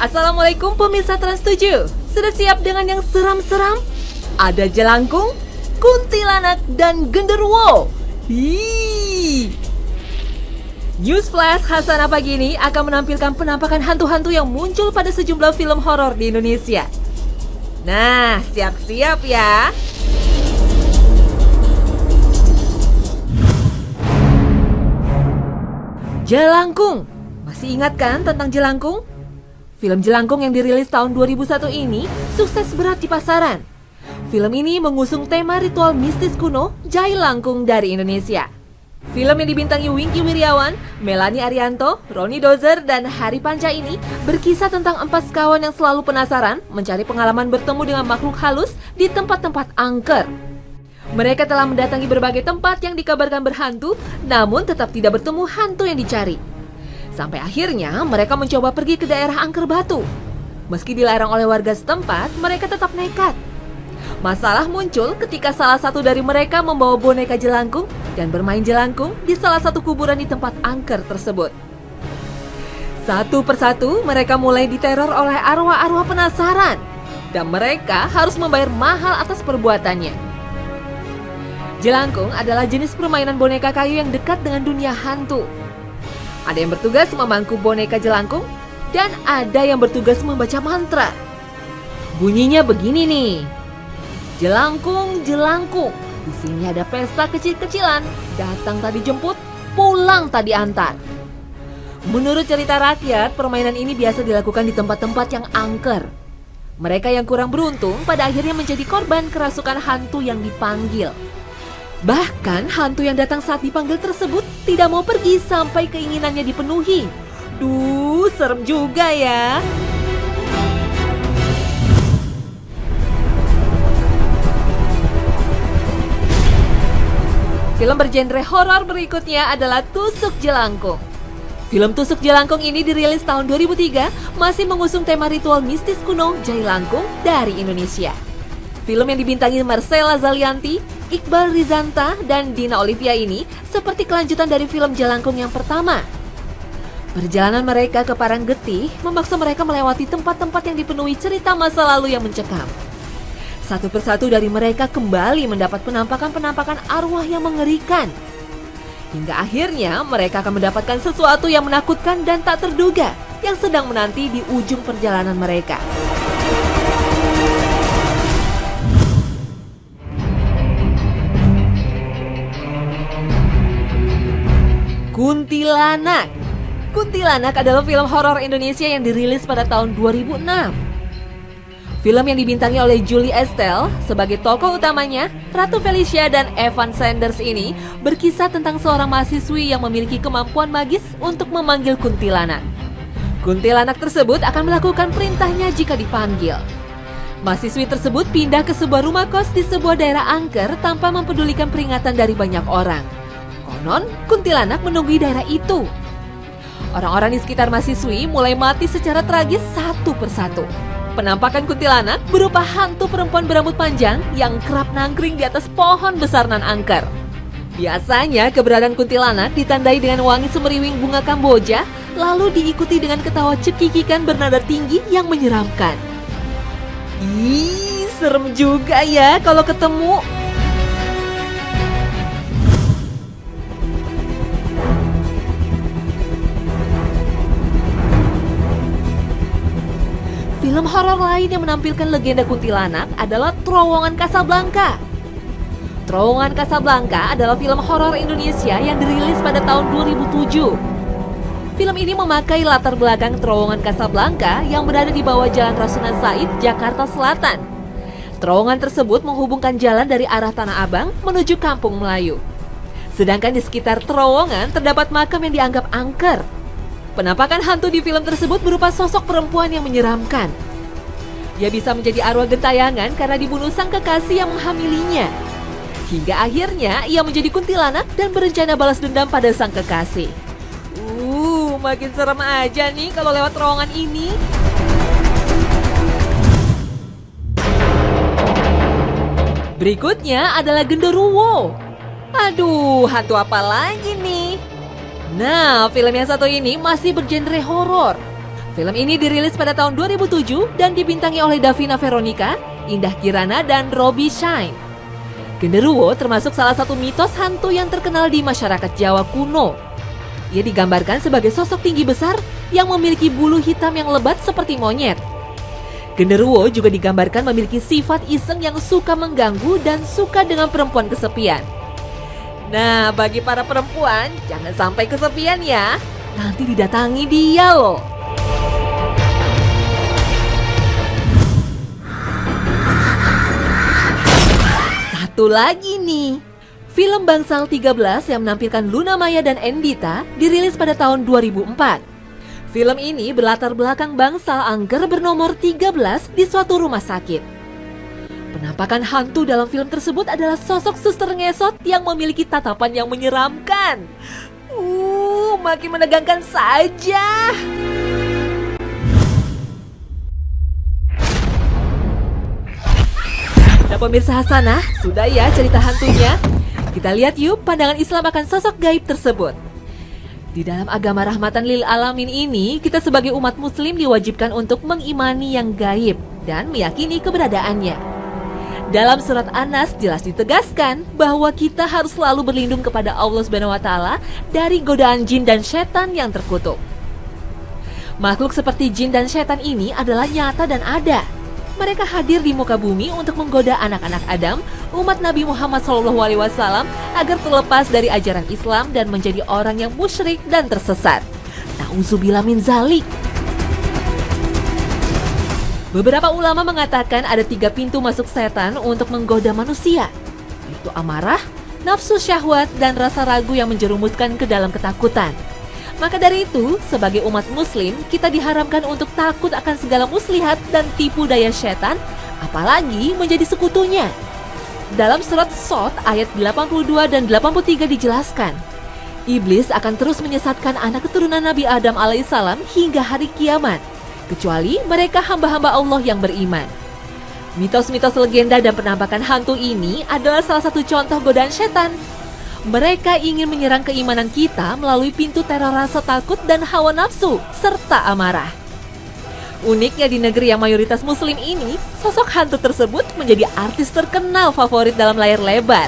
Assalamualaikum pemirsa Trans 7. Sudah siap dengan yang seram-seram? Ada jelangkung, kuntilanak, dan genderuwo. News Flash Hasanah pagi ini akan menampilkan penampakan hantu-hantu yang muncul pada sejumlah film horor di Indonesia. Nah, siap-siap ya. Jelangkung. Masih ingat kan tentang Jelangkung? Film Jelangkung yang dirilis tahun 2001 ini sukses berat di pasaran. Film ini mengusung tema ritual mistis kuno Jai Langkung dari Indonesia. Film yang dibintangi Wingky Wiryawan, Melanie Arianto, Roni Dozer, dan Hari Panca ini berkisah tentang 4 sekawan yang selalu penasaran mencari pengalaman bertemu dengan makhluk halus di tempat-tempat angker. Mereka telah mendatangi berbagai tempat yang dikabarkan berhantu, namun tetap tidak bertemu hantu yang dicari. Sampai akhirnya mereka mencoba pergi ke daerah Angker Batu. Meski dilarang oleh warga setempat, mereka tetap nekat. Masalah muncul ketika salah satu dari mereka membawa boneka jelangkung dan bermain jelangkung di salah satu kuburan di tempat angker tersebut. Satu persatu mereka mulai diteror oleh arwah-arwah penasaran, dan mereka harus membayar mahal atas perbuatannya. Jelangkung adalah jenis permainan boneka kayu yang dekat dengan dunia hantu. Ada yang bertugas memangku boneka jelangkung, dan ada yang bertugas membaca mantra. Bunyinya begini nih. Jelangkung, jelangkung, di sini ada pesta kecil-kecilan. Datang tadi jemput, pulang tadi antar. Menurut cerita rakyat, permainan ini biasa dilakukan di tempat-tempat yang angker. Mereka yang kurang beruntung pada akhirnya menjadi korban kerasukan hantu yang dipanggil. Bahkan hantu yang datang saat dipanggil tersebut tidak mau pergi sampai keinginannya dipenuhi. Duh, serem juga ya. Film bergenre horor berikutnya adalah Tusuk Jelangkung. Film Tusuk Jelangkung ini dirilis tahun 2003, masih mengusung tema ritual mistis kuno Jai Langkung dari Indonesia. Film yang dibintangi Marcella Zalianty, Iqbal Rizanta, dan Dina Olivia ini seperti kelanjutan dari film Jelangkung yang pertama. Perjalanan mereka ke Paranggetih memaksa mereka melewati tempat-tempat yang dipenuhi cerita masa lalu yang mencekam. Satu persatu dari mereka kembali mendapat penampakan-penampakan arwah yang mengerikan. Hingga akhirnya mereka akan mendapatkan sesuatu yang menakutkan dan tak terduga yang sedang menanti di ujung perjalanan mereka. Kuntilanak. Kuntilanak adalah film horor Indonesia yang dirilis pada tahun 2006. Film yang dibintangi oleh Julie Estelle sebagai tokoh utamanya, Ratu Felicia dan Evan Sanders ini berkisah tentang seorang mahasiswi yang memiliki kemampuan magis untuk memanggil kuntilanak. Kuntilanak tersebut akan melakukan perintahnya jika dipanggil. Mahasiswi tersebut pindah ke sebuah rumah kos di sebuah daerah angker tanpa mempedulikan peringatan dari banyak orang. Konon, kuntilanak menunggui daerah itu. Orang-orang di sekitar mahasiswi mulai mati secara tragis satu persatu. Penampakan kuntilanak berupa hantu perempuan berambut panjang yang kerap nangkring di atas pohon besar nan angker. Biasanya keberadaan kuntilanak ditandai dengan wangi semeriwing bunga Kamboja, lalu diikuti dengan ketawa cekikikan bernada tinggi yang menyeramkan. Ih, serem juga ya kalau ketemu. Film horor lain yang menampilkan legenda kuntilanak adalah Terowongan Casablanca. Terowongan Casablanca adalah film horor Indonesia yang dirilis pada tahun 2007. Film ini memakai latar belakang Terowongan Casablanca yang berada di bawah Jalan Rasuna Said, Jakarta Selatan. Terowongan tersebut menghubungkan jalan dari arah Tanah Abang menuju Kampung Melayu. Sedangkan di sekitar terowongan terdapat makam yang dianggap angker. Penampakan hantu di film tersebut berupa sosok perempuan yang menyeramkan. Ia bisa menjadi arwah gentayangan karena dibunuh sang kekasih yang menghamilinya. Hingga akhirnya ia menjadi kuntilanak dan berencana balas dendam pada sang kekasih. Makin serem aja nih kalau lewat terowongan ini. Berikutnya adalah genderuwo. Aduh, hantu apa lagi nih? Nah, film yang satu ini masih bergenre horor. Film ini dirilis pada tahun 2007 dan dibintangi oleh Davina Veronica, Indah Kirana, dan Robbie Shine. Genderuwo termasuk salah satu mitos hantu yang terkenal di masyarakat Jawa kuno. Ia digambarkan sebagai sosok tinggi besar yang memiliki bulu hitam yang lebat seperti monyet. Genderuwo juga digambarkan memiliki sifat iseng yang suka mengganggu dan suka dengan perempuan kesepian. Nah, bagi para perempuan, jangan sampai kesepian ya. Nanti didatangi dia loh. Satu lagi nih, film Bangsal 13 yang menampilkan Luna Maya dan Endita dirilis pada tahun 2004. Film ini berlatar belakang bangsal angker bernomor 13 di suatu rumah sakit. Penampakan hantu dalam film tersebut adalah sosok suster ngesot yang memiliki tatapan yang menyeramkan. Makin menegangkan saja. Nah pemirsa Hasanah, sudah ya cerita hantunya? Kita lihat yuk pandangan Islam akan sosok gaib tersebut. Di dalam agama rahmatan lil alamin ini, kita sebagai umat muslim diwajibkan untuk mengimani yang gaib dan meyakini keberadaannya. Dalam surat An-Nas jelas ditegaskan bahwa kita harus selalu berlindung kepada Allah SWT dari godaan jin dan setan yang terkutuk. Makhluk seperti jin dan setan ini adalah nyata dan ada. Mereka hadir di muka bumi untuk menggoda anak-anak Adam, umat Nabi Muhammad SAW, agar terlepas dari ajaran Islam dan menjadi orang yang musyrik dan tersesat. Na'udzubillah min zalik. Beberapa ulama mengatakan ada 3 pintu masuk setan untuk menggoda manusia, yaitu amarah, nafsu syahwat, dan rasa ragu yang menjerumuskan ke dalam ketakutan. Maka dari itu, sebagai umat muslim, kita diharamkan untuk takut akan segala muslihat dan tipu daya setan, apalagi menjadi sekutunya. Dalam surat Shad ayat 82 dan 83 dijelaskan, iblis akan terus menyesatkan anak keturunan Nabi Adam alaihissalam hingga hari kiamat, kecuali mereka hamba-hamba Allah yang beriman. Mitos-mitos legenda dan penampakan hantu ini adalah salah satu contoh godaan setan. Mereka ingin menyerang keimanan kita melalui pintu teror rasa takut dan hawa nafsu, serta amarah. Uniknya di negeri yang mayoritas muslim ini, sosok hantu tersebut menjadi artis terkenal favorit dalam layar lebar.